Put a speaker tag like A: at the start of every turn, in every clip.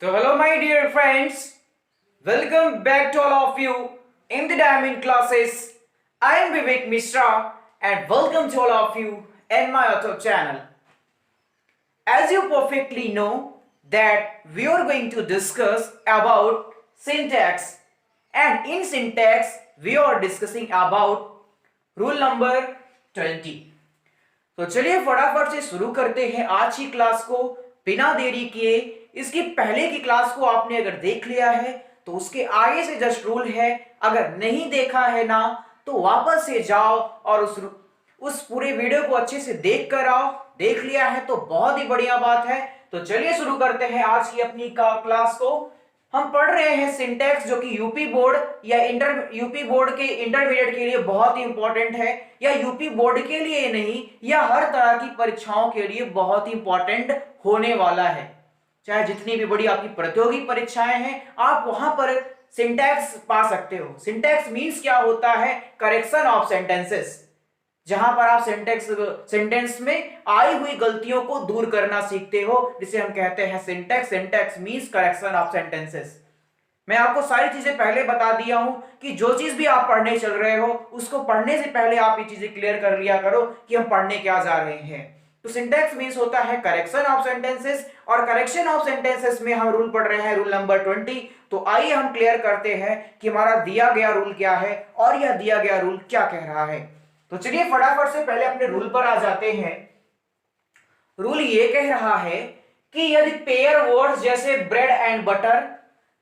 A: So hello my dear friends, welcome back to all of you in the Diamond classes. I am Vivek Mishra and welcome to all of you in my YouTube channel. As you perfectly know that we are going to discuss about syntax, and in syntax we are discussing about rule number 20. तो चलिए फटाफट से शुरू करते हैं आज की class को बिना देरी किए। इसकी पहले की क्लास को आपने अगर देख लिया है तो उसके आगे से जस्ट रूल है, अगर नहीं देखा है ना तो वापस से जाओ और उस पूरे वीडियो को अच्छे से देख कर आओ। देख लिया है तो बहुत ही बढ़िया बात है। तो चलिए शुरू करते हैं आज की अपनी क्लास को। हम पढ़ रहे हैं सिंटैक्स, जो कि यूपी बोर्ड या यूपी बोर्ड के इंटरमीडिएट के लिए बहुत ही इंपॉर्टेंट है, या यूपी बोर्ड के लिए नहीं, या हर तरह की परीक्षाओं के लिए बहुत ही इंपॉर्टेंट होने वाला है। चाहे जितनी भी बड़ी आपकी प्रतियोगी परीक्षाएं हैं, आप वहां पर सिंटैक्स पा सकते हो। सिंटैक्स मीन्स क्या होता है? करेक्शन ऑफ सेंटेंसेस, जहां पर आप सेंटेंस में आई हुई गलतियों को दूर करना सीखते हो, जिसे हम कहते हैं syntax. Syntax means correction of sentences. मैं आपको सारी चीजें पहले बता दिया हूं कि जो चीज भी आप पढ़ने चल रहे हो उसको पढ़ने से पहले आप ये चीजें क्लियर कर लिया करो कि हम पढ़ने क्या जा रहे हैं। तो सिंटैक्स मींस होता है करेक्शन ऑफ सेंटेंसेस, और करेक्शन ऑफ सेंटेंसेस में हम रूल पढ़ रहे हैं, रूल नंबर 20। तो आइए हम क्लियर करते हैं कि हमारा दिया गया रूल क्या है और यह दिया गया रूल क्या कह रहा है। तो चलिए फटाफट से पहले अपने रूल पर आ जाते हैं। रूल ये कह रहा है कि यदि पेयर वर्ड्स जैसे bread and butter,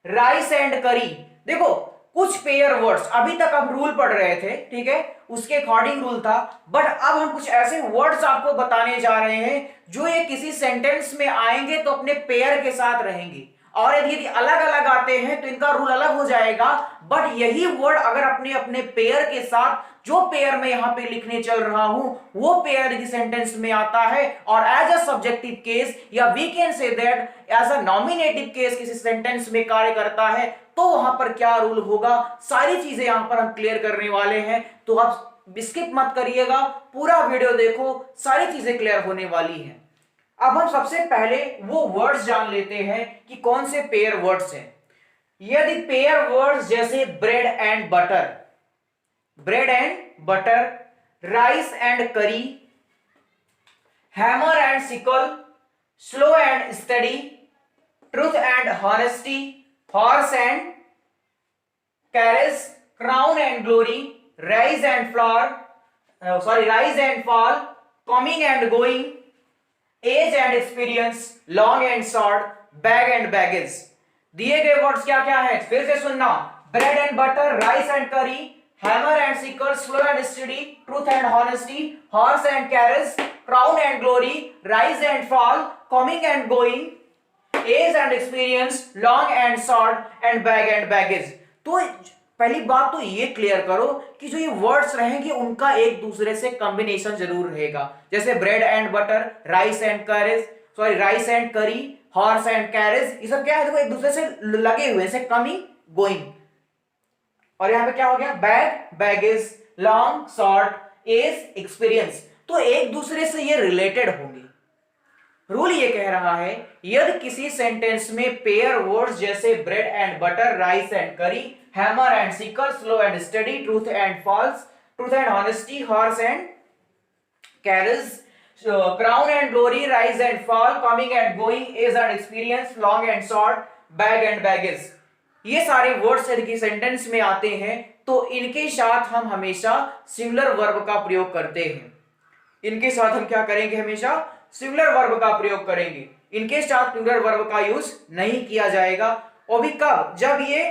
A: rice and करी, देखो कुछ पेयर वर्ड्स अभी तक हम रूल पढ़ रहे थे, ठीक है, उसके अकॉर्डिंग रूल था, बट अब हम कुछ ऐसे वर्ड्स आपको बताने जा रहे हैं जो ये किसी सेंटेंस में आएंगे तो अपने पेयर के साथ रहेंगे, और यदि अलग अलग आते हैं तो इनका रूल अलग हो जाएगा। बट यही वर्ड अगर अपने अपने पेयर के साथ, जो पेयर में यहां पे लिखने चल रहा हूं वो पेयर यदि सेंटेंस में आता है और एज अ सब्जेक्टिव केस, या we can say that as a nominative case किसी सेंटेंस में कार्य करता है, तो वहां पर क्या रूल होगा, सारी चीजें यहां पर हम क्लियर करने वाले हैं। तो आप स्किप मत करिएगा, पूरा वीडियो देखो, सारी चीजें क्लियर होने वाली है। अब हम सबसे पहले वो वर्ड्स जान लेते हैं कि कौन से पेयर वर्ड्स हैं। यदि पेयर वर्ड्स जैसे bread and butter, bread and butter, rice and curry, hammer and sickle, slow and steady, truth and honesty, horse and carriage, crown and glory, rise and rise and fall, coming and going, age and experience, long and short, bag and baggage. दिए गए words क्या क्या है, फिर से सुनना। Bread and butter, rice and curry, hammer and sickle, slow and steady, truth and honesty, horse and carriage, crown and glory, rise and fall, coming and going, age and experience, long and short, and bag and baggage. तो पहली बात तो ये clear करो कि जो ये words रहेंगे उनका एक दूसरे से कॉम्बिनेशन जरूर रहेगा। जैसे bread and butter, rice and करी, हॉर्स एंड कैरेज, ये सब क्या है, देखो एक दूसरे से लगे हुए हैं, कमिंग गोइंग। और यहां पे क्या हो गया, bag, baggage, long, short, age, experience, तो एक दूसरे से ये रिलेटेड होंगे। रूल ये कह रहा है यदि किसी सेंटेंस में पेयर वर्ड्स जैसे bread and butter, rice and curry, hammer and sickle, slow and steady, truth and false, truth and honesty, horse and carriage, crown and glory, rise and fall, coming and going, age and experience, long and short, bag and baggage, ये सारे words यदि sentence में आते हैं तो इनके साथ हम हमेशा सिंगुलर वर्ब का प्रयोग करते हैं। इनके साथ हम क्या करेंगे, हमेशा सिंगुलर वर्ब का प्रयोग करेंगे। इनके साथ प्लूरल वर्ब का यूज नहीं किया जाएगा। और भी कब, जब ये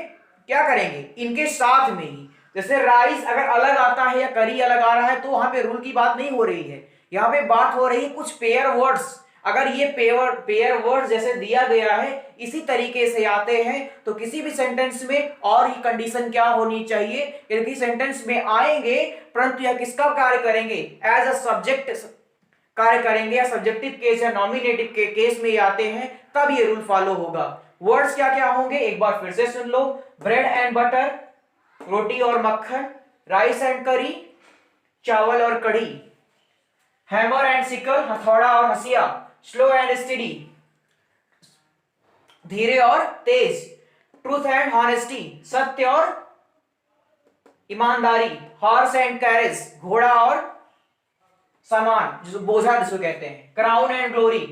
A: क्या करेंगे, इनके साथ में ही। जैसे राइस अगर अलग आता है या करी अलग आ रहा है तो वहां पे रूल की बात नहीं हो रही है, यहां पे बात हो रही है कुछ पेयर वर्ड्स। अगर ये पेयर वर्ड्स जैसे दिया गया है इसी तरीके से आते हैं तो किसी भी सेंटेंस में और ये कंडीशन क्या होनी चाहिए, यदि सेंटेंस में आएंगे परंतु यह किसका कार्य करेंगे, एज अ सब्जेक्ट कार्य करेंगे, या सब्जेक्टिव केस या नॉमिनेटिव के केस में आते हैं तब ये रूल फॉलो होगा। वर्ड्स क्या क्या होंगे एक बार फिर से सुन लो। ब्रेड एंड बटर, रोटी और मक्खन, राइस एंड करी, चावल और कढ़ी, हैमर एंड सिकल, हथौड़ा और हसिया, स्लो एंड स्टडी, धीरे और तेज, ट्रूथ एंड हॉनेस्टी, सत्य और ईमानदारी, हॉर्स एंड कैरेज, घोड़ा और सामान, जो बोझा जिसको कहते हैं, crown and glory,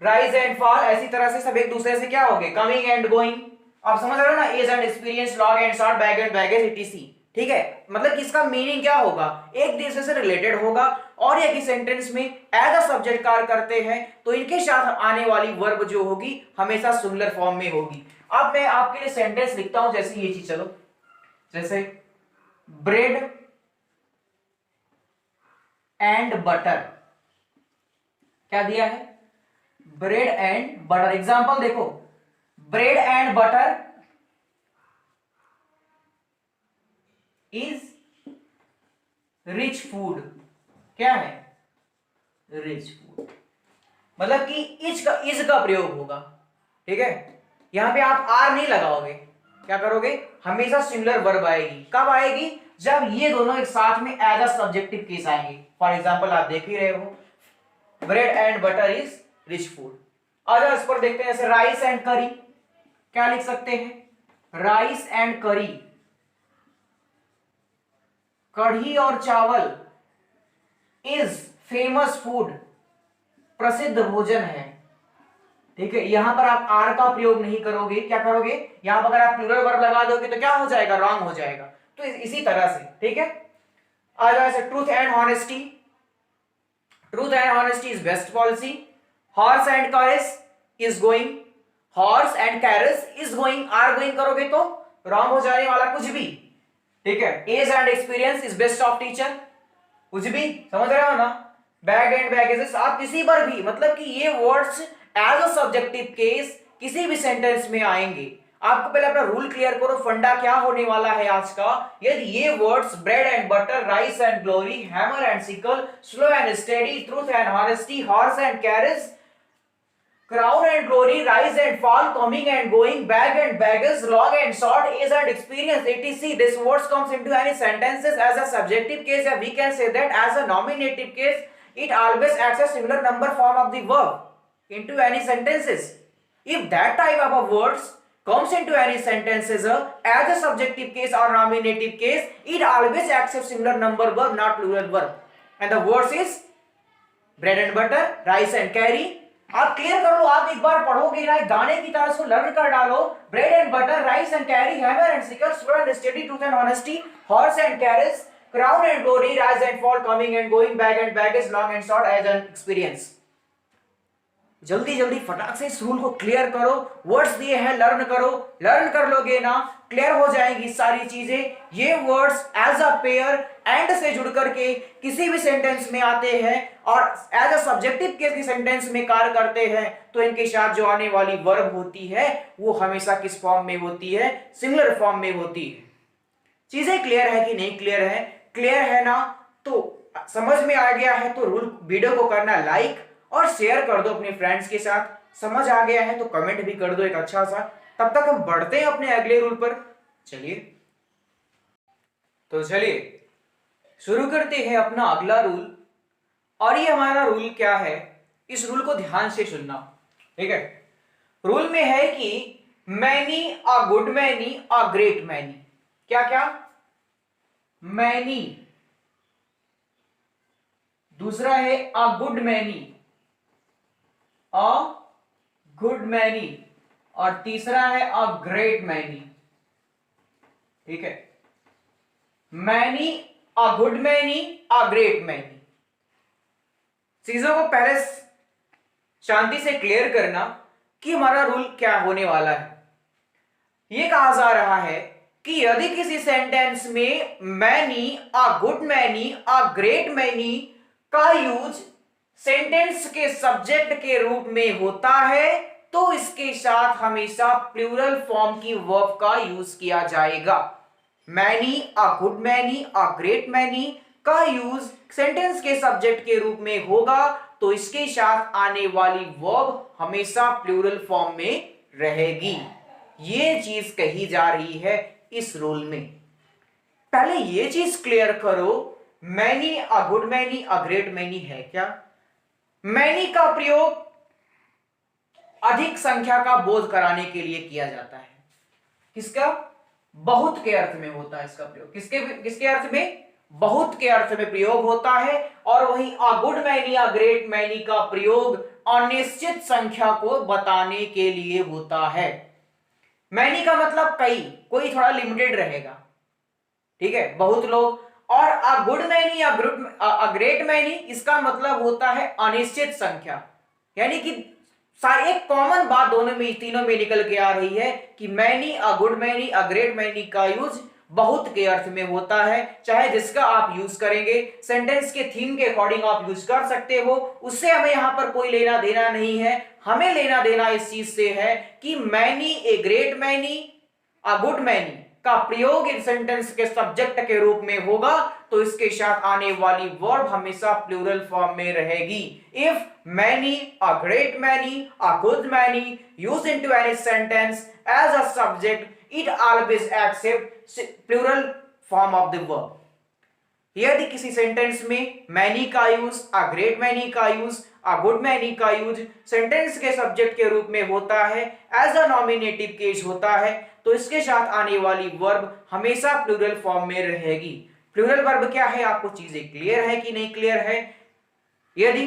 A: rise and fall, ऐसी तरह से सब एक दूसरे से क्या हो गए, कमिंग एंड गोइंग। आप समझ रहे हो ना, age and experience, long and short, bag and baggage, etc. ठीक है, मतलब कि इसका मीनिंग क्या होगा, एक दूसरे से रिलेटेड होगा और एक ही सेंटेंस में एज अ सब्जेक्ट कार्य करते हैं, तो इनके साथ आने वाली वर्ब जो होगी हमेशा सिंगुलर फॉर्म में होगी। अब मैं आपके लिए सेंटेंस लिखता हूं, जैसे ये चीज, चलो जैसे ब्रेड एंड बटर, क्या दिया है, ब्रेड एंड बटर। एग्जांपल देखो, bread and butter is rich food, क्या है, रिच फूड। मतलब कि इज का प्रयोग होगा। ठीक है, यहां पे आप आर नहीं लगाओगे, क्या करोगे, हमेशा सिंगुलर वर्ब आएगी। कब आएगी, जब ये दोनों एक साथ में एज अ सब्जेक्टिव केस आएंगे। फॉर एग्जांपल आप देख ही रहे हो, bread and butter is rich food. आ जाओ इस पर देखते हैं, जैसे राइस एंड करी, क्या लिख सकते हैं, राइस एंड करी, कढ़ी और चावल, इज फेमस फूड, प्रसिद्ध भोजन है। ठीक है, यहां पर आप आर का प्रयोग नहीं करोगे, क्या करोगे, यहां पर अगर आप प्लूरल वर्ब लगा दोगे तो क्या हो जाएगा, रॉन्ग हो जाएगा। तो इसी तरह से, ठीक है। आ जाओ ऐसे, truth and honesty, truth and honesty is best policy, horse and carriage is going, horse and carriage is going, are going करोगे तो रॉन्ग हो जाने वाला कुछ भी। ठीक है, age and experience is best of teacher, कुछ भी, समझ रहे हो ना। बैग एंड बैगेजेस, आप किसी पर भी, मतलब कि ये words as a subjective case किसी भी सेंटेंस में आएंगे। आपको पहले अपना रूल क्लियर करो, फंडा क्या होने वाला है आज का। यदि ये words bread and butter, rice and glory, hammer and sickle, slow and steady, truth and honesty, horse and carriage, crown and glory, rise and fall, coming and going, bag and baggage, long and short, age and experience, etc. This words comes into any sentences as a subjective case, or we can say that as a nominative case, it always acts a similar number form of the verb into any sentences. If that type of words comes into any sentences as a subjective case or nominative case, it always acts a similar number verb, not plural verb. And the words is bread and butter, rice and curry. आप clear कर लो, आप एक बार पढ़ोगे ना, गाने की तरह से लर्न कर डालो। Bread and butter, rice and curry, hammer and sickle, slow and steady, truth and honesty, horse and carriage, crown and glory, rise and fall, coming and going, bag and baggage, long and short, age an experience. जल्दी जल्दी फटाक से इस rule को clear करो, words दिए हैं learn करो, लर्न कर लोगे ना क्लियर हो जाएंगी सारी चीजें। ये words as a pair and से जुड़ करके किसी भी सेंटेंस में आते हैं और एज अ सब्जेक्टिव केस की सेंटेंस में कार्य करते हैं, तो इनके साथ जो आने वाली वर्ब होती है वो हमेशा किस फॉर्म में होती है, सिंगुलर फॉर्म में होती है। चीजें क्लियर है कि नहीं क्लियर है, क्लियर है ना, तो समझ में आ गया है तो रूल वीडियो को करना लाइक और शेयर कर दो अपने फ्रेंड्स के साथ। समझ आ गया है तो कमेंट भी कर दो एक अच्छा सा। तब तक हम बढ़ते हैं अपने अगले रूल पर। चलिए तो चलिए शुरू करते हैं अपना अगला रूल। और ये हमारा रूल क्या है, इस रूल को ध्यान से सुनना। ठीक है, रूल में है कि many, a good many, a great many. क्या क्या, मैनी, दूसरा है अ good many, a good many, और तीसरा है अ ग्रेट मैनी। ठीक है, many, a good many, a great many. चीजों को पहले शांति से क्लियर करना कि हमारा रूल क्या होने वाला है। यह कहा जा रहा है कि यदि किसी सेंटेंस में many, a good many, a great many का यूज सेंटेंस के सब्जेक्ट के रूप में होता है तो इसके साथ हमेशा प्लूरल फॉर्म की वर्ब का यूज किया जाएगा। Many, a good many, a great many का यूज सेंटेंस के सब्जेक्ट के रूप में होगा तो इसके साथ आने वाली वर्ब हमेशा प्लूरल फॉर्म में रहेगी। ये चीज कही जा रही है इस रूल में। पहले ये चीज क्लियर करो, many, a good many, a great many है क्या। मैनी का प्रयोग अधिक संख्या का बोध कराने के लिए किया जाता है। किसका? बहुत के अर्थ में होता है इसका प्रयोग। किसके किसके अर्थ में? बहुत के अर्थ में प्रयोग होता है। और वहीं अ गुड मैनी या ग्रेट मैनी का प्रयोग अनिश्चित संख्या को बताने के लिए होता है। मैनी का मतलब कई, कोई थोड़ा लिमिटेड रहेगा, ठीक है, बहुत लोग। और अ गुड मैनी या ग्रेट मैनी, इसका मतलब होता है अनिश्चित संख्या। यानी कि एक कॉमन बात दोनों में, तीनों में निकल के आ रही है कि many, a good many, a great many का यूज बहुत के अर्थ में होता है। चाहे जिसका आप यूज करेंगे, सेंटेंस के थीम के अकॉर्डिंग आप यूज कर सकते हो, उससे हमें यहां पर कोई लेना देना नहीं है। हमें लेना देना इस चीज से है कि many, a great many, a good many का प्रयोग इन सेंटेंस के सब्जेक्ट के रूप में होगा तो इसके साथ आने वाली वर्ब हमेशा प्लूरल फॉर्म में रहेगी। If many, a great many, a good many use into any sentence as a subject, it always accept plural form of the verb. यदि किसी सेंटेंस में मैनी का यूज, अ ग्रेट मैनी का use, a good many का use sentence के subject के रूप में होता है, एज अ नॉमिनेटिव केस होता है, तो इसके साथ आने वाली वर्ब हमेशा प्लूरल फॉर्म में रहेगी। प्लूरल वर्ब क्या है? आपको चीजें क्लियर है कि नहीं क्लियर है? यदि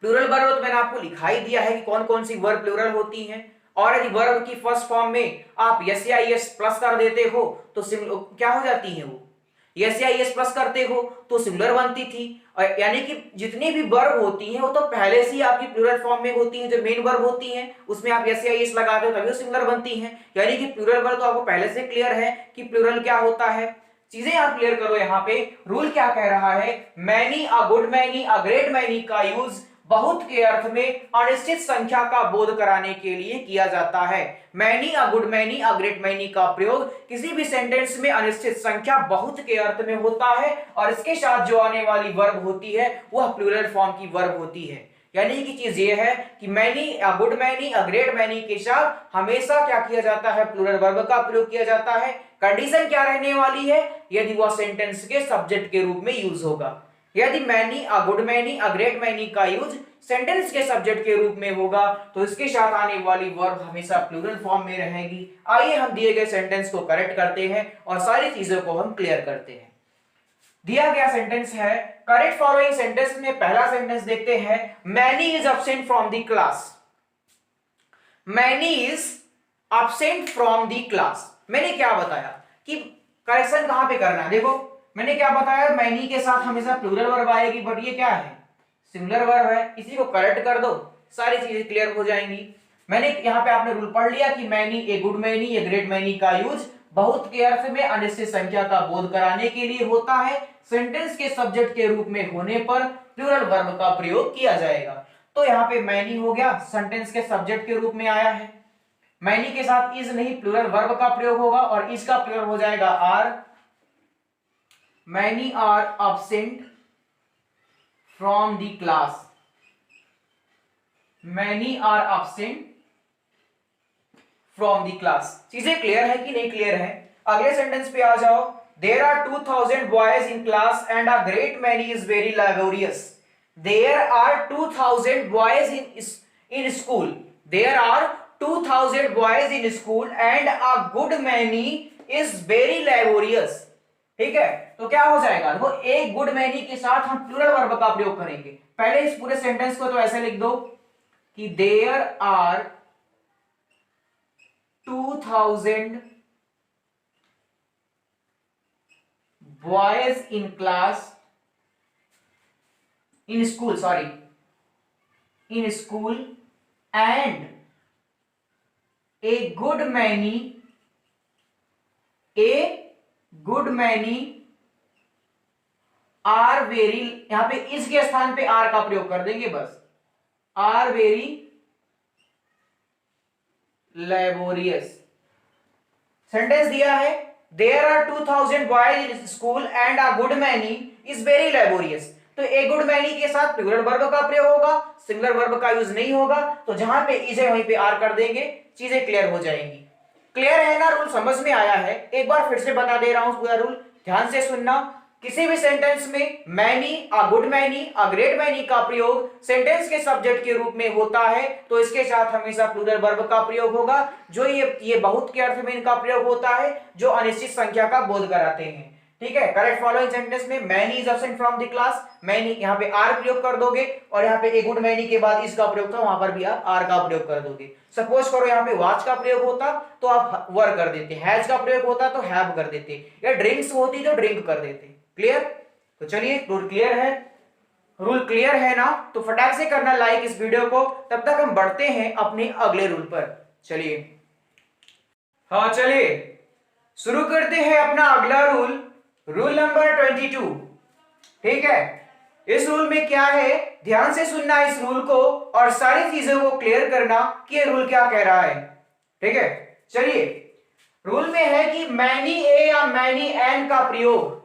A: प्लूरल वर्ब तो मैंने आपको लिखाई दिया है कि कौन कौन सी वर्ब प्लूरल होती हैं। और यदि वर्ब की फर्स्ट फॉर्म में आप यस या यस प्लस कर देते हो तो क्या हो जाती है? वो यस या यस प्लस करते हो तो सिंगुलर बनती थी। यानी कि जितनी भी वर्ब होती हैं वो तो पहले से ही आपकी प्लूरल फॉर्म में होती हैं। जो मेन वर्ब होती हैं उसमें आप यस या यस लगाते हो तभी वो सिंगुलर बनती हैं। यानी कि प्लूरल वर्ब तो आपको पहले से क्लियर है कि प्लूरल क्या होता है। चीजें आप क्लियर करो। यहाँ पे रूल क्या कह रहा है? Many, a good many, a great many का यूज बहुत के अर्थ में अनिश्चित संख्या का बोध कराने के लिए किया जाता है। Many, a good many, a great many का प्रयोग किसी भी सेंटेंस में अनिश्चित संख्या बहुत के अर्थ में होता है और इसके साथ जो आने वाली वर्ब होती है वह प्लूरल फॉर्म की वर्ब होती है। यानी कि चीज ये है कि many, a good many, a great many के साथ हमेशा क्या किया जाता है? प्लूरल वर्ब का प्रयोग किया जाता है। कंडीशन क्या रहने वाली है? यदि वह सेंटेंस के सब्जेक्ट के रूप में यूज होगा। यदि many, a good many, a great many का यूज सेंटेंस के सब्जेक्ट के रूप में होगा तो इसके साथ आने वाली वर्ब हमेशा प्लूरल फॉर्म में रहेगी। आइए हम दिए गए सेंटेंस को करेक्ट करते हैं और सारी चीजों को हम क्लियर करते हैं। दिया गया सेंटेंस है, करेक्ट फॉलोइंग सेंटेंस में पहला सेंटेंस देखते हैं, many is absent from the class. Many is absent from the class. मैंने क्या बताया कि करेक्शन कहां पे करना है? देखो मैंने क्या बताया, मैनी के साथ हमेशा प्लूरल वर्ब आएगी, बट ये क्या है? सिंगुलर वर्ब है। इसी को करेक्ट कर दो, सारी चीजें क्लियर हो जाएंगी। मैंने यहाँ पे आपने रूल पढ़ लिया कि many, a good many, a great many का यूज बहुत के अर्थ में अनिश्चित संख्या का बोध कराने के लिए होता है। सेंटेंस के सब्जेक्ट के रूप में होने पर प्लूरल वर्ब का प्रयोग किया जाएगा। तो यहाँ पे मैनी हो गया, सेंटेंस के सब्जेक्ट के रूप में आया है। मैनी के साथ इज नहीं, प्लूरल वर्ब का प्रयोग होगा और इज का प्रयोग हो जाएगा are. Many are absent from the class. Many are absent from the class. चीजें क्लियर है कि नहीं क्लियर है? अगले सेंटेंस पे आ जाओ। There are 2000 boys in class and a great many is very laborious. There are 2000 boys in school. There are 2000 boys in school and a good many is very laborious. ठीक है, तो क्या हो जाएगा? देखो एक गुड मैनी के साथ हम प्लूरल वर्ब का प्रयोग करेंगे। पहले इस पूरे सेंटेंस को तो ऐसे लिख दो कि there are 2000 boys in class, in school, sorry, in school and a good many are very, यहां पे इस के स्थान पे आर का प्रयोग कर देंगे बस, आर वेरी laborious। सेंटेंस दिया है there are 2000 boys in school and a good many is very laborious। तो ए गुड मैनी के साथ प्लूरल वर्ब का प्रयोग होगा, सिंगुलर वर्ब का यूज नहीं होगा। तो जहां पे इज है वहीं पे आर कर देंगे, चीजें क्लियर हो जाएंगी। क्लियर है ना? रूल समझ में आया है? एक बार फिर से बता दे रहा हूं पूरा रूल, ध्यान से सुनना। किसी भी सेंटेंस में many, a good many, a great many का प्रयोग सेंटेंस के सब्जेक्ट के रूप में होता है तो इसके साथ हमेशा प्लूरल वर्ब का प्रयोग होगा। जो ये बहुत के अर्थ में इनका प्रयोग होता है जो अनिश्चित संख्या का बोध कराते हैं। ठीक है, करेक्ट फॉलोइंग सेंटेंस में many is absent from the class, many यहाँ पे आर प्रयोग कर दोगे और यहाँ पे ए गुड मैनी के बाद इसका प्रयोग था वहां पर भी आप आर का प्रयोग कर दोगे। सपोज करो यहाँ पे वॉच का प्रयोग होता तो आप वर कर देते, हैज का प्रयोग होता तो हैव कर देते, या ड्रिंक्स होती तो ड्रिंक कर देते। क्लियर? तो चलिए रूल क्लियर है, रूल क्लियर है ना? तो फटाक से करना लाइक इस वीडियो को। तब तक हम बढ़ते हैं अपने अगले रूल पर। चलिए, हाँ चलिए शुरू करते हैं अपना अगला रूल, रूल नंबर 22। ठीक है, इस रूल में क्या है, ध्यान से सुनना इस रूल को और सारी चीजों को क्लियर करना कि ये रूल क्या कह रहा है। ठीक है, चलिए रूल में है कि मैनी ए या मैनी एन का प्रयोग,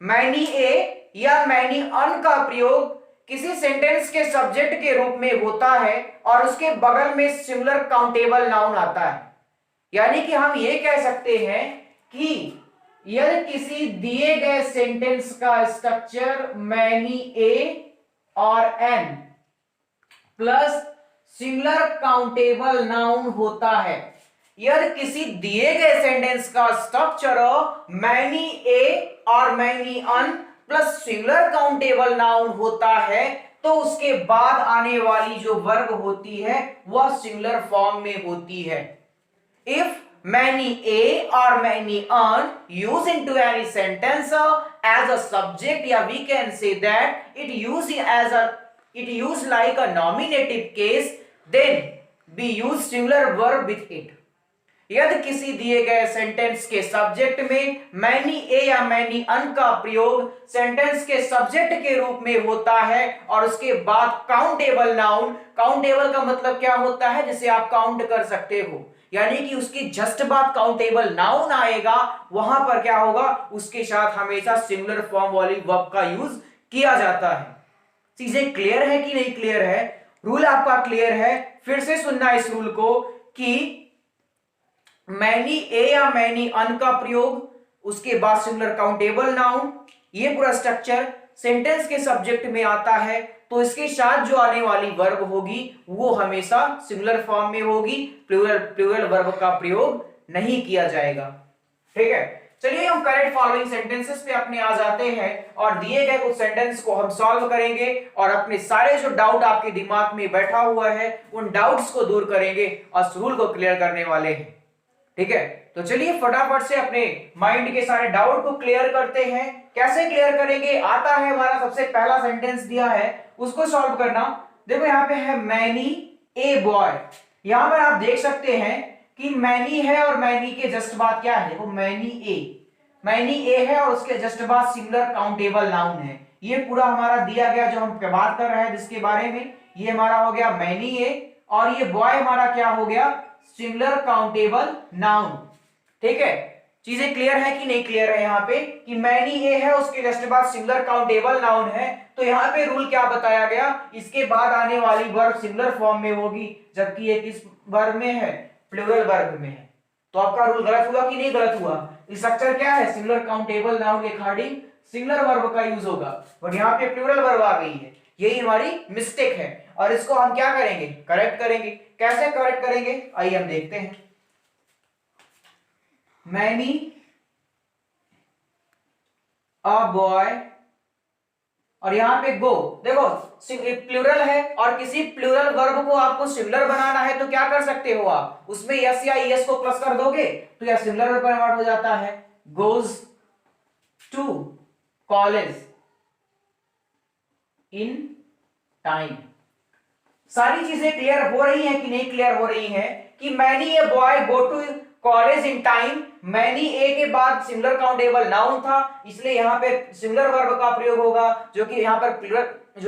A: मैनी ए या मैनी अन का प्रयोग किसी सेंटेंस के सब्जेक्ट के रूप में होता है और उसके बगल में सिंगुलर काउंटेबल नाउन आता है। यानी कि हम ये कह सकते हैं कि यदि किसी दिए गए सेंटेंस का स्ट्रक्चर मैनी ए और an plus singular countable noun होता है, यदि किसी दिए गए सेंटेंस का स्ट्रक्चर मैनी ए और मैनी अन प्लस सिंगुलर काउंटेबल नाउन होता है तो उसके बाद आने वाली जो वर्ब होती है वह सिंगुलर फॉर्म में होती है। If many a or many an used into any sentence as a subject, yeah we can say that it used like a nominative case, then we use singular verb with it। यदि किसी दिए गए sentence के subject में many a या many अन का प्रयोग sentence के सब्जेक्ट के रूप में होता है और उसके बाद काउंटेबल नाउन, काउंटेबल का मतलब क्या होता है, जिसे आप काउंट कर सकते हो, यानी कि उसकी जस्ट बाद काउंटेबल नाउन आएगा, वहां पर क्या होगा, उसके साथ हमेशा सिंगुलर फॉर्म वाली वर्ब का यूज किया जाता है। चीजें क्लियर है कि नहीं क्लियर है? रूल आपका क्लियर है? फिर से सुनना इस रूल को कि मैनी ए या मैनी अन का प्रयोग, उसके बाद सिंगुलर काउंटेबल नाउन, ये पूरा स्ट्रक्चर सेंटेंस के सब्जेक्ट में आता है तो इसके साथ जो आने वाली वर्ब होगी वो हमेशा सिंगुलर फॉर्म में होगी, प्लूरल वर्ब का प्रयोग नहीं किया जाएगा। ठीक है, चलिए हम करेक्ट फॉलोइंग सेंटेंसेस पे अपने आ जाते हैं और दिए गए कुछ सेंटेंस को हम सॉल्व करेंगे और अपने सारे जो डाउट आपके दिमाग में बैठा हुआ है उन डाउट्स को दूर करेंगे और इस रूल को क्लियर करने वाले हैं। ठीक है, तो चलिए फटाफट से अपने माइंड के सारे डाउट को क्लियर करते हैं। कैसे क्लियर करेंगे? आता है हमारा सबसे पहला सेंटेंस दिया है उसको सॉल्व करना। देखो यहाँ पे है मैनी ए बॉय, यहां पर आप देख सकते हैं कि मैनी है और मैनी के जस्ट बाद क्या है, देखो मैनी ए है और उसके जस्ट बाद सिंगुलर काउंटेबल नाउन है। ये पूरा हमारा दिया गया जो हम बात कर रहे हैं जिसके बारे में, ये हमारा हो गया मैनी ए और ये बॉय हमारा क्या हो गया, सिंगुलर काउंटेबल नाउन। ठीक है, चीजें क्लियर है कि नहीं क्लियर है? यहाँ पे कि मैनी ए है उसके जस्ट बाद सिंगुलर काउंटेबल नाउन है, तो यहाँ पे रूल क्या बताया गया, इसके बाद आने वाली वर्ब सिंगुलर फॉर्म में होगी, जबकि ये किस वर्ब में है, प्लूरल वर्ब में है। तो आपका रूल गलत हुआ कि नहीं गलत हुआ? स्ट्रक्चर क्या है, सिंगुलर काउंटेबल नाउन के अकॉर्डिंग सिंगुलर वर्ब का यूज होगा और यहाँ पे प्लूरल वर्ब आ गई है, यही हमारी मिस्टेक है और इसको हम क्या करेंगे, करेक्ट करेंगे। कैसे करेक्ट करेंगे आइए हम देखते हैं। मैनी अ बॉय और यहां पे गो, देखो प्लूरल है और किसी प्लूरल वर्ब को आपको सिंगुलर बनाना है तो क्या कर सकते हो आप, उसमें यस या ईएस को प्लस कर दोगे तो यह सिंगुलर में कन्वर्ट हो जाता है। Goes to college in time. सारी चीजें क्लियर हो रही हैं कि नहीं क्लियर हो रही हैं कि many a boy go to college in time, many a के बाद सिंगुलर काउंटेबल नाउन था इसलिए यहाँ पे सिंगुलर वर्ब का प्रयोग होगा, जो कि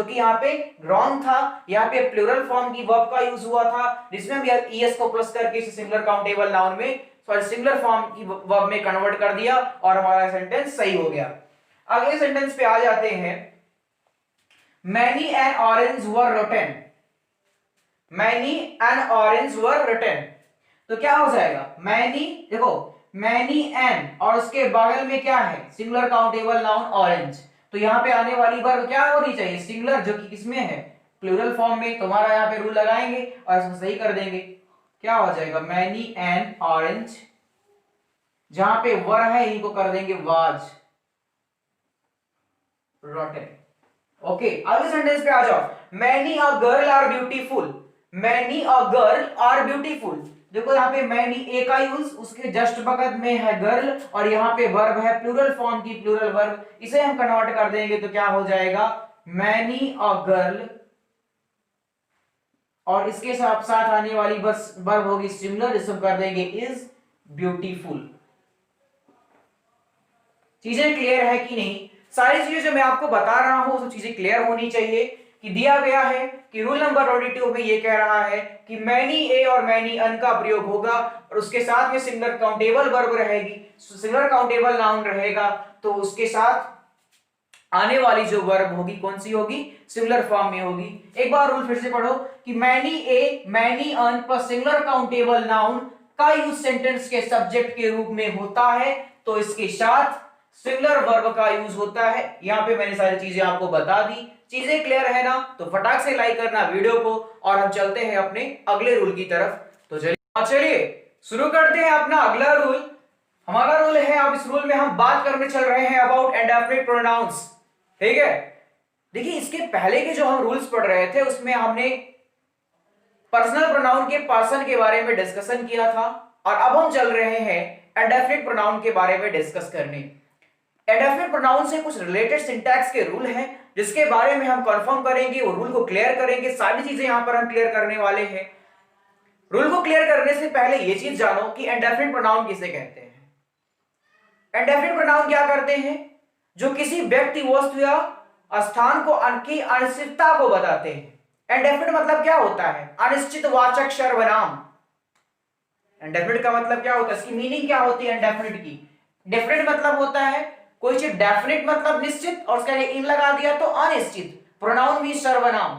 A: यहाँ पे रॉन्ग था, यहाँ पे प्लूरल फॉर्म की वर्ब का यूज हुआ था जिसमें हम ईएस को प्लस करके सिंगुलर काउंटेबल नाउन में सिंगुलर फॉर्म की वर्ब में कन्वर्ट कर दिया और हमारा सेंटेंस सही हो गया। अगले सेंटेंस पे आ जाते हैं। Many an orange were rotten, many an orange were rotten, तो क्या हो जाएगा, मैनी, देखो मैनी एन और उसके बगल में क्या है सिंगुलर काउंटेबल नाउन ऑरेंज, तो यहाँ पे आने वाली वर्ब क्या होनी चाहिए सिंगुलर, जो कि किसमें है प्लूरल फॉर्म में। तुम्हारा यहाँ पे रूल लगाएंगे और इसको सही कर देंगे, क्या हो जाएगा मैनी एन ऑरेंज, जहां पे वर है इनको कर देंगे वाज रोटेन। ओके अगले सेंटेंस पे आ जाओ, many a girl are beautiful, many a girl are beautiful. देखो यहाँ पे मैनी ए का यूज, उसके जस्ट बगल में है गर्ल और यहाँ पे वर्ब है प्लूरल फॉर्म की प्लूरल वर्ब, इसे हम कन्वर्ट कर देंगे तो क्या हो जाएगा मैनी अ गर्ल और इसके साथ साथ आने वाली बस वर्ब होगी सिमिलर, इसे हम कर देंगे इज ब्यूटीफुल। चीजें क्लियर है कि नहीं? सारी चीजें जो मैं आपको बता रहा हूं वो चीजें क्लियर होनी चाहिए कि दिया गया है कि रूल नंबर 22 में ये कह रहा है कि मैनी ए और मैनी अन का प्रयोग होगा और उसके साथ में सिंगुलर काउंटेबल वर्ब रहेगी, सिंगुलर काउंटेबल नाउन रहेगा, तो उसके साथ आने वाली जो वर्ब होगी कौन सी होगी सिंगुलर फॉर्म में होगी। एक बार रूल फिर से पढ़ो कि मैनी ए मैनी अन पर सिंगुलर काउंटेबल नाउन का यूज सेंटेंस के सब्जेक्ट के रूप में होता है, तो इसके साथ सिंगुलर वर्ब का यूज होता है। यहां पे मैंने सारी चीजें आपको बता दी, चीजें क्लियर है ना? तो फटाक से लाइक करना वीडियो को और हम चलते हैं अपने अगले रूल की तरफ। तो चलिए शुरू करते हैं अपना अगला रूल। हमारा रूल है, अब इस रूल में हम बात करने चल रहे हैं अबाउट इंडेफिनिट प्रोनाउंस, ठीक है? देखिए इसके पहले के जो हम रूल्स पढ़ रहे थे उसमें हमने पर्सनल प्रोनाउन के पर्सन के बारे में डिस्कशन किया था और अब हम चल रहे हैं इंडेफिनिट प्रोनाउन के बारे में डिस्कस करने। इंडेफिनिट प्रोनाउन से कुछ रिलेटेड सिंटैक्स के रूल हैं जिसके बारे में हम कंफर्म करेंगे, वो रूल को क्लियर करेंगे, सारी चीजें यहां पर हम क्लियर करने वाले हैं। रूल को क्लियर करने से पहले ये चीज जानो कि इंडेफिनिट प्रोनाउन किसे कहते हैं। इंडेफिनिट प्रोनाउन क्या करते हैं? जो किसी व्यक्ति वस्तु या स्थान को की अनिश्चितता को बताते हैं। इंडेफिनिट मतलब क्या होता है? अनिश्चित वाचक सर्वनाम। इंडेफिनिट का मतलब क्या होता है, इसकी मीनिंग क्या होती है इंडेफिनिट की? डेफिनिट मतलब होता है कोई चीज, डेफिनिट मतलब निश्चित और उसके आगे इन लगा दिया तो अनिश्चित। प्रोनाउन भी सर्वनाम,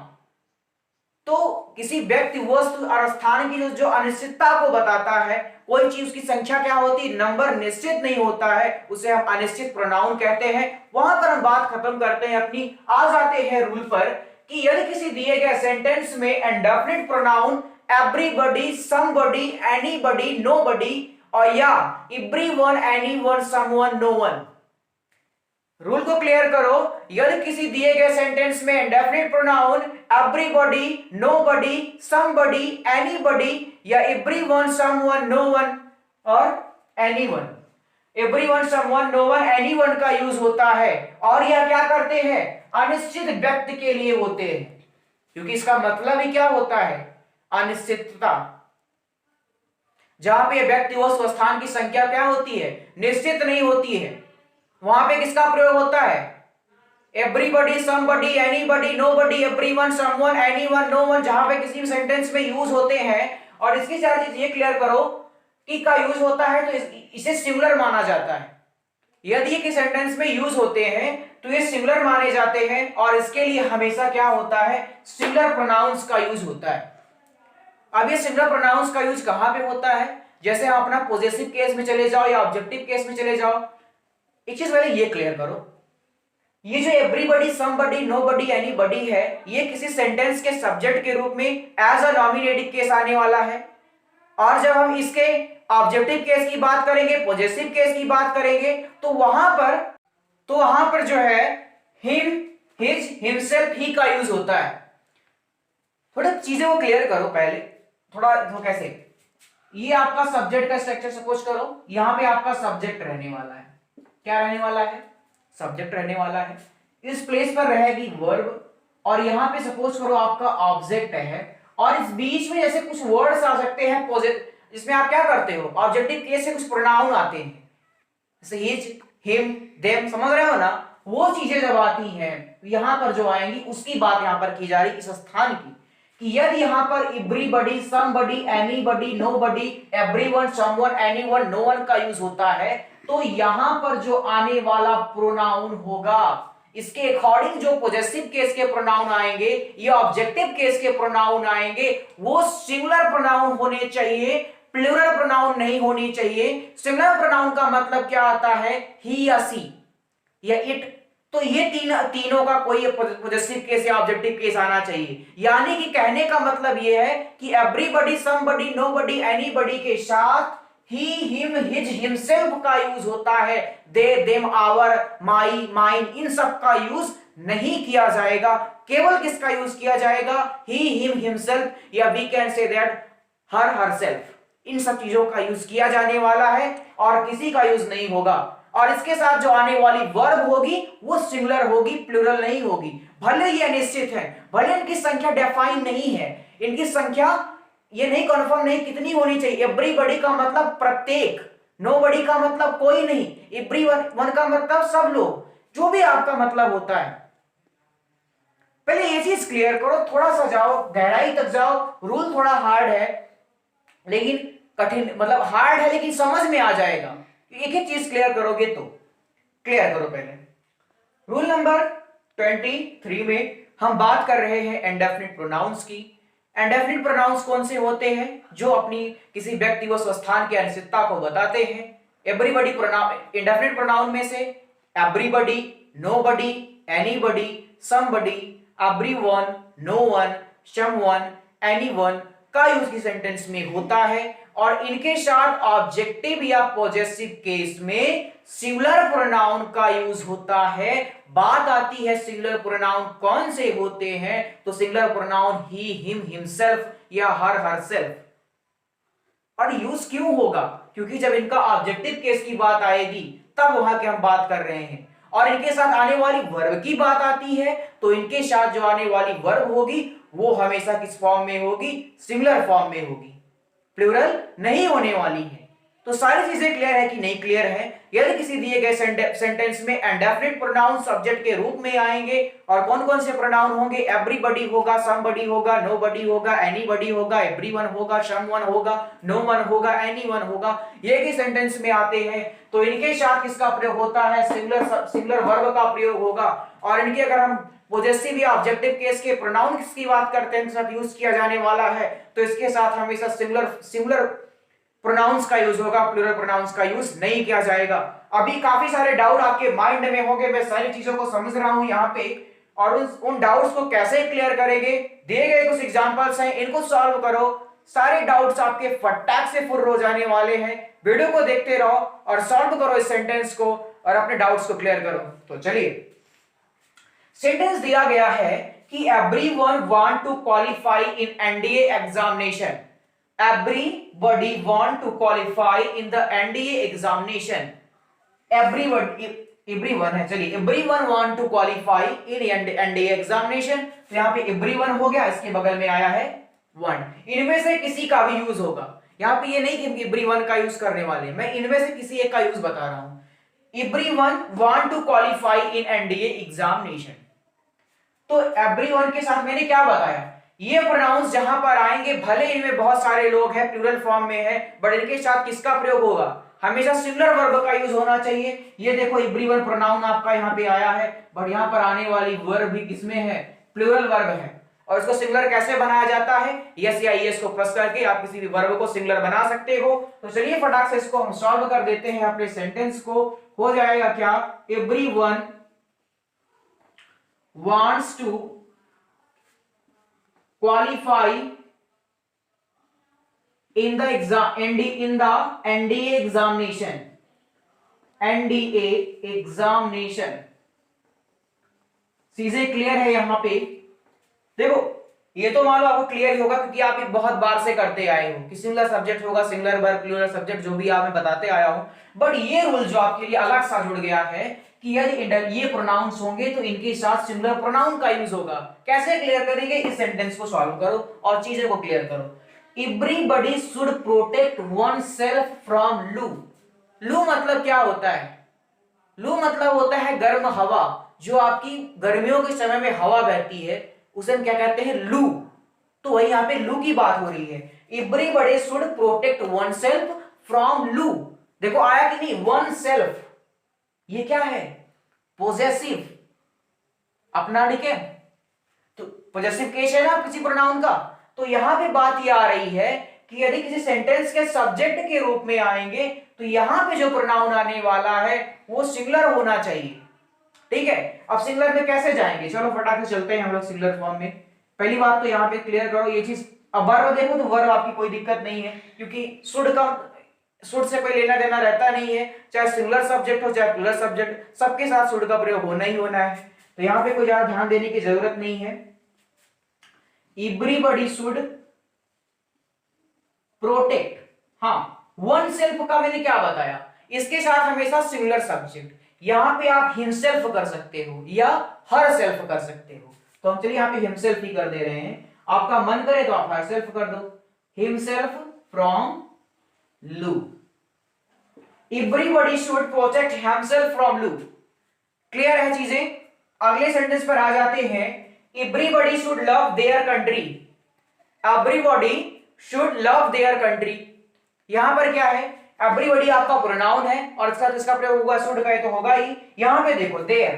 A: तो किसी व्यक्ति वस्तु और स्थान की जो अनिश्चितता को बताता है, कोई चीज की संख्या क्या होती है नंबर निश्चित नहीं होता है, उसे हम अनिश्चित प्रोनाउन कहते हैं। वहां पर हम बात खत्म करते हैं अपनी, आ जाते हैं रूल पर कि यदि किसी दिए गए सेंटेंस में indefinite pronoun everybody, somebody, anybody, nobody और या everyone, anyone, someone, known. Rule को क्लियर करो, यदि किसी दिए गए सेंटेंस में indefinite pronoun everybody, nobody, somebody, anybody या एवरीवन, समवन, नोवन और anyone, everyone, someone, known, anyone का यूज होता है और यह क्या करते हैं अनिश्चित व्यक्ति के लिए होते हैं, क्योंकि इसका मतलब ही क्या होता है अनिश्चितता। जहां पे व्यक्ति वस्तु स्थान की संख्या क्या होती है निश्चित नहीं होती है, वहां पे किसका प्रयोग होता है everybody, somebody, anybody, nobody, everyone, someone, anyone, known, जहां पे किसी भी सेंटेंस में यूज होते हैं। और इसकी सारी चीज ये क्लियर करो कि का यूज होता है तो इसे सिंगुलर माना जाता है। यदि किसी सेंटेंस में यूज होते हैं तो ये सिंगुलर माने जाते हैं और इसके लिए हमेशा क्या होता है सिंगुलर प्रोनाउंस का यूज होता है। अब ये सिंगुलर प्रोनाउंस का यूज कहां पे होता है? जैसे आप अपना पॉजेसिव केस में चले जाओ या ऑब्जेक्टिव केस में चले जाओ। एक चीज पहले ये क्लियर करो, ये जो एवरीबॉडी, समबॉडी, नोबॉडी, एनीबॉडी है, ये किसी सेंटेंस के सब्जेक्ट के रूप में एज अ नॉमिनेटिव केस आने वाला है। और जब हम इसके ऑब्जेक्टिव केस की बात करेंगे, पॉजेसिव केस की बात करेंगे, तो वहां पर जो है हिम, हिज, हिमसेल्फ, ही का यूज होता है। थोड़ा चीजें वो क्लियर करो पहले, थोड़ा तो कैसे, ये आपका सब्जेक्ट का स्ट्रक्चर सपोज करो, यहां पे आपका सब्जेक्ट रहने वाला है, क्या रहने वाला है सब्जेक्ट रहने वाला है, इस प्लेस पर रहेगी वर्ब और यहां पे सपोज करो आपका ऑब्जेक्ट है और इस बीच में जैसे कुछ वर्ड्स आ सकते हैं जिसमें आप क्या करते हो ऑब्जेक्टिव केस से कुछ प्रोनाउन आते हैं, जैसे हिज, हिम, देम, समझ रहे हो ना? वो चीजें जब आती हैं तो यहां पर जो आएंगी उसकी बात यहां पर की जा रही इस स्थान की, कि यदि यहां पर everybody, somebody, anybody, nobody, everyone, someone, anyone, known का यूज होता है, तो यहां पर जो आने वाला प्रोनाउन होगा इसके अकॉर्डिंग जो पॉजेसिव केस के प्रोनाउन आएंगे या ऑब्जेक्टिव केस के प्रोनाउन आएंगे वो सिंगुलर प्रोनाउन होने चाहिए, प्लूरल प्रोनाउन नहीं होनी चाहिए। सिंगुलर प्रोनाउन का मतलब क्या आता है, ही या सी या इट। तो ये तीनों का कोई पॉजिटिव केस या ऑब्जेक्टिव केस आना चाहिए। यानी कि कहने का मतलब ये है कि एवरीबॉडी, समबडी, नोबडी, एनीबडी के साथ ही, हिम, हिज, हिमसेल्फ का यूज होता है। दे, देम, आवर, माई, माइन, इन सब का यूज नहीं किया जाएगा। केवल किसका यूज किया जाएगा, ही, हिम, हिमसेल्फ, या we can say that her, herself. इन सब चीजों का यूज किया जाने वाला है और किसी का यूज नहीं होगा। और इसके साथ जो आने वाली वर्ब होगी वो सिंगुलर होगी, प्लूरल नहीं होगी। भले ये अनिश्चित है, भले इनकी संख्या डिफाइन नहीं है, इनकी संख्या ये नहीं कन्फर्म नहीं कितनी होनी चाहिए। एवरीबॉडी का मतलब प्रत्येक, नोबडी का मतलब कोई नहीं, एवरीवन का मतलब सब लोग, जो भी आपका मतलब होता है। पहले ये चीज क्लियर करो, थोड़ा सा जाओ गहराई तक जाओ। रूल थोड़ा हार्ड है लेकिन कठिन, मतलब हार्ड है लेकिन समझ में आ जाएगा। एक एक चीज क्लियर करोगे तो। क्लियर करो पहले। रूल नंबर 23 में हम बात कर रहे हैं इंडेफिनिट प्रोनाउंस की। इंडेफिनिट प्रोनाउंस कौन से होते हैं, जो अपनी किसी व्यक्ति व स्थान की अनिश्चितता को बताते हैं। एवरीबॉडी प्रोनाउन, इंडेफिनिट प्रोनाउन में से everybody, nobody, anybody, somebody, everyone, known, someone, anyone का यूज की सेंटेंस में होता है। और इनके साथ ऑब्जेक्टिव या पॉजेसिव केस में सिंगुलर प्रोनाउन का यूज होता है। बात आती है सिंगुलर प्रोनाउन कौन से होते हैं, तो सिंगुलर प्रोनाउन ही, हिम, हिमसेल्फ या हर, हरसेल्फ। और यूज क्यों होगा, क्योंकि जब इनका ऑब्जेक्टिव केस की बात आएगी तब वहां की हम बात कर रहे हैं। और इनके साथ आने वाली वर्ब की बात आती है तो इनके साथ जो आने वाली वर्ब होगी वो हमेशा किस फॉर्म में होगी, सिंगुलर फॉर्म में होगी, प्लूरल नहीं होने वाली है। तो सारी चीजें क्लियर है कि नहीं क्लियर है। यदि किसी दिए गए सेंटेंस में इंडेफिनिट प्रोनाउन सब्जेक्ट के रूप में आएंगे और कौन कौन से प्रोनाउन होंगे, एवरीबॉडी होगा, समबडी होगा, नोबडी होगा, एनीबॉडी होगा, एवरीवन होगा, समवन होगा, नोवन होगा, एनीवन होगा, ये कि सेंटेंस में आते हैं तो इनके साथ किसका प्रयोग होता है, सिंगुलर वर्ब का प्रयोग होगा। और इनके अगर हम पॉजेसिव या ऑब्जेक्टिव केस के प्रोनाउन की बात करते हैं, साथ यूज किया जाने वाला है तो इसके साथ हमेशा सिंगुलर प्रोनाउंस का यूज होगा, प्लूरल प्रोनाउंस का यूज नहीं किया जाएगा। अभी काफी सारे डाउट आपके माइंड में होंगे, मैं सारी चीजों को समझ रहा हूं यहाँ पे, और उन डाउट्स को कैसे क्लियर करेंगे, दिए गए कुछ एग्जांपल्स हैं, इनको सॉल्व करो, सारे डाउट्स आपके फटाक से फुर्र हो जाने वाले हैं। वीडियो को देखते रहो और सॉल्व करो इस सेंटेंस को और अपने डाउट्स को क्लियर करो। तो चलिए, सेंटेंस दिया गया है कि everyone want to qualify in NDA examination. Everybody want to qualify in the NDA examination. Everyone है, चलिए everyone want to qualify in NDA examination। तो यहाँ पे everyone हो गया, इसके बगल में आया है one। इनमें से किसी का भी यूज होगा, यहाँ पे ये नहीं कि everyone का यूज करने वाले, मैं इनमें से किसी एक का यूज बता रहा हूं। everyone want to qualify in NDA examination। तो everyone के साथ मैंने क्या बताया, ये प्रोनाउंस जहां पर आएंगे भले इनमें बहुत सारे लोग हैं, प्लूरल फॉर्म में है, बट इनके साथ किसका प्रयोग होगा, हमेशा सिंगुलर वर्ब का यूज होना चाहिए। ये देखो एवरीवन प्रोनाउन आपका यहाँ पे आया है, बट यहाँ पर आने वाली वर्ब भी किसमें है, प्लूरल वर्ब है। और इसको सिंगुलर कैसे बनाया जाता है, यस या यस को प्लस करके आप किसी भी वर्ब को सिंगुलर बना सकते हो। तो चलिए फटाक से इसको हम सॉल्व कर देते हैं अपने सेंटेंस को। हो जाएगा क्या, everyone wants to qualify in the NDA examination। NDA examination चीजें क्लियर है यहाँ पे। देखो ये तो मान लो आपको क्लियर ही होगा क्योंकि आप ये बहुत बार से करते आए हो कि सिंगुलर सब्जेक्ट होगा, सिंगुलर वर्ब, प्लूरल सब्जेक्ट, जो भी आप मैं बताते आया हूं। बट ये रूल जो आपके लिए अलग सा जुड़ गया है कि यदि ये प्रोनाउंस होंगे तो इनके साथ सिंगुलर प्रोनाउन का यूज होगा। कैसे क्लियर करेंगे, इस सेंटेंस को सॉल्व करो और चीजें को क्लियर करो। Everybody should protect oneself from लू। लू मतलब क्या होता है, लू मतलब होता है गर्म हवा, जो आपकी गर्मियों के समय में हवा बहती है उसे हम क्या कहते हैं, लू। तो वही यहाँ पे लू की बात हो रही है। Everybody should protect oneself from लू। देखो आया कि नहीं, वनसेल्फ ये क्या है, पोजेसिव, अपना, ठीक है, तो पोजेसिव केस है ना किसी प्रोनाउन का। तो यहां पे बात ये आ रही है कि यदि किसी सेंटेंस के सब्जेक्ट के रूप में आएंगे तो यहां पे जो प्रोनाउन आने वाला है वो सिंगुलर होना चाहिए। ठीक है, अब सिंगुलर में कैसे जाएंगे, चलो फटाक से चलते हैं हम लोग सिंगुलर फॉर्म में। पहली बात तो यहाँ पे क्लियर करो ये चीज। अब वर्ब देखो तो वर्ब आपकी कोई दिक्कत नहीं है, क्योंकि शुड से कोई लेना देना रहता नहीं है, चाहे सिंगुलर सब्जेक्ट हो चाहे प्लूरल सब्जेक्ट, सबके साथ शुड का प्रयोग होना ही होना है, तो यहाँ पे कोई ज्यादा ध्यान देने की जरूरत नहीं है। एवरीबॉडी शुड प्रोटेक्ट, हाँ वन सेल्फ का मैंने क्या बताया, इसके साथ हमेशा सिंगुलर सब्जेक्ट, यहां पे आप हिमसेल्फ कर सकते हो या हर सेल्फ कर सकते हो, तो हम चलिए यहाँ पे हिमसेल्फ ही कर दे रहे हैं। आपका मन करे तो आप हर सेल्फ कर दो, हिमसेल्फ फ्रॉम लू। Everybody should protect himself from लू। क्लियर है चीजें। अगले सेंटेंस पर आ जाते हैं। Everybody should love their country. Everybody should love their country, यहां पर क्या है, एवरीबॉडी आपका प्रोनाउन है और इसका प्रयोग होगा शुड का, तो होगा ही। यहां पे देखो देयर,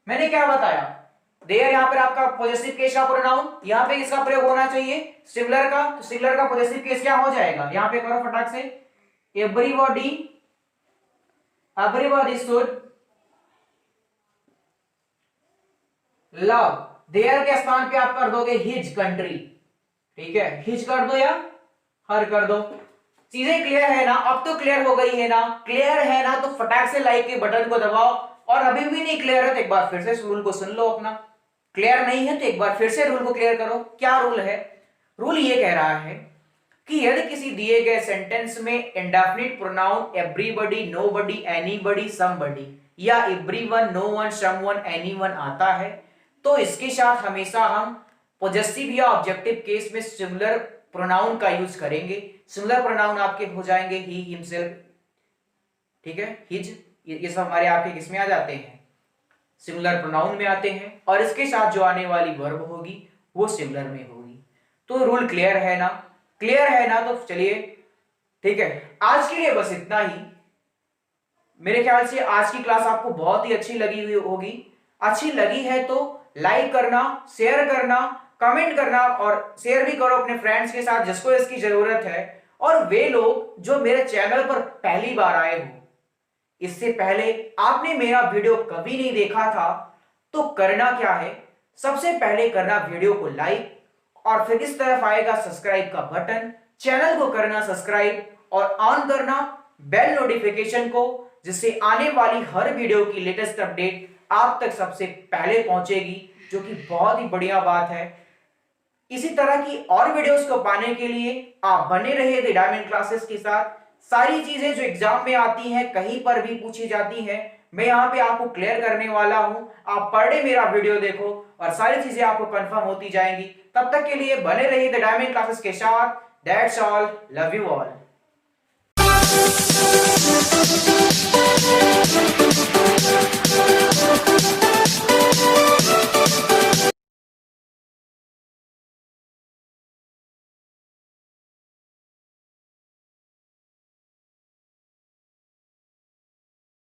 A: मैंने क्या बताया, देयर यहां पर आपका पॉजिटिव केस का प्रोनाउन, यहां पे इसका प्रयोग होना चाहिए सिंगुलर का, तो सिंगुलर का पॉजिटिव केस क्या हो जाएगा, यहां पे करो फटाक से, एवरीबॉडी शुड लव, देयर के स्थान पे आप कर दोगे हिज कंट्री। ठीक है, हिज कर दो या हर कर दो। चीजें क्लियर है ना, अब तो क्लियर हो गई है ना, क्लियर है ना तो फटाक से लाइक के बटन को दबाओ, और अभी भी नहीं क्लियर है तो एक बार फिर से रूल को सुन लो अपना, क्लियर नहीं है तो एक बार फिर से रूल को क्लियर करो। क्या रूल है, रूल ये कह रहा है कि यदि किसी दिए गए सेंटेंस में indefinite pronoun everybody, nobody, anybody, somebody या everyone, no one, someone, anyone आता है तो इसके साथ हमेशा हम पॉजेसिव या ऑब्जेक्टिव केस में सिंगुलर प्रोनाउन का यूज करेंगे। सिंगुलर प्रोनाउन आपके हो जाएंगे ही, हिमसेल्फ, ठीक है, हिज, ये सब हमारे आपके किसमें आ जाते हैं, सिंगुलर प्रोनाउन में आते हैं, और इसके साथ जो आने वाली वर्ब होगी वो सिंगुलर में होगी। तो रूल क्लियर है ना, क्लियर है ना, तो चलिए ठीक है, आज के लिए बस इतना ही। मेरे ख्याल से आज की क्लास आपको बहुत ही अच्छी लगी हुई होगी। अच्छी लगी है तो लाइक करना, शेयर करना, कमेंट करना, और शेयर भी करो अपने फ्रेंड्स के साथ जिसको इसकी जरूरत है। और वे लोग जो मेरे चैनल पर पहली बार आए हो, इससे पहले आपने मेरा वीडियो कभी नहीं देखा था, तो करना क्या है, सबसे पहले करना वीडियो को लाइक, और फिर इस तरफ आएगा सब्सक्राइब का बटन, चैनल को करना सब्सक्राइब और ऑन करना बेल नोटिफिकेशन को, जिससे आने वाली हर वीडियो की लेटेस्ट अपडेट आप तक सबसे पहले पहुंचेगी, जो कि बहुत ही बढ़िया बात है। इसी तरह की और वीडियोस को पाने के लिए आप बने रहिए द डायमंड क्लासेस के साथ। सारी चीजें जो एग्जाम में आती हैं, कहीं पर भी पूछी जाती हैं, मैं यहाँ पे आपको क्लियर करने वाला हूं। आप पर डे मेरा वीडियो देखो और सारी चीजें आपको कंफर्म होती जाएंगी। तब तक के लिए बने रहिए द डायमंड क्लासेस के साथ। That's all, love you all.